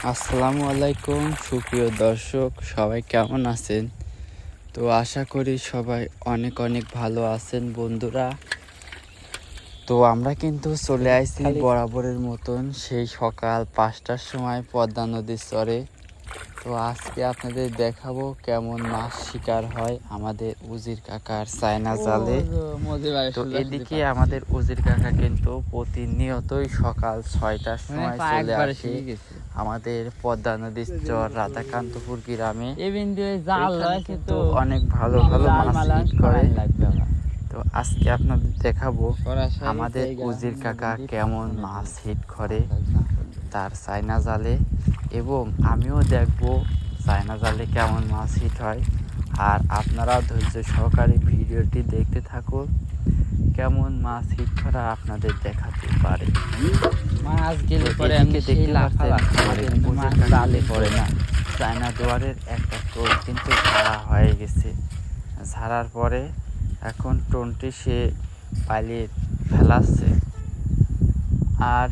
আসসালামু আলাইকুম সুপ্রিয় দর্শক, সবাই কেমন আছেন? তো আশা করি সবাই অনেক অনেক ভালো আছেন বন্ধুরা। তো আমরা কিন্তু চলে আসছি বরাবরের মতন সেই সকাল 5টার সময় পদ্মা নদীর চরে। তো আজকে আপনাদের দেখাবো কেমন মাছ শিকার হয় আমাদের উজির কাকার চায়না জালে। তো এদিকে আমাদের উজির কাকা কিন্তু প্রতিনিয়তই সকাল 6টার সময় চলে আসে আমাদের পদ্মা নদীর চর রাধাকান্তপুর গ্রামে। কিন্তু অনেক ভালো ভালো মাছ হিট করে। তো আজকে আপনাদের দেখাবো আমাদের উজির কাকা কেমন মাছ হিট করে তার চায়না জালে, এবং আমিও দেখবো চায়না জালে কেমন মাছ হিট হয়। আর আপনারা ধৈর্য সহকারে ভিডিওটি দেখতে থাকুন, কেমন মাছ হিট করা আপনাদের দেখাতে পারে। মাছ গেলে পরে এদিকে দেখতে পাচ্ছেন জালে পড়ে না, চায়না দুয়ারের একটা টোন কিন্তু ঝাড়া হয়ে গেছে। ঝাড়ার পরে এখন টোনটি সে পালিয়ে ফেলাচ্ছে। আর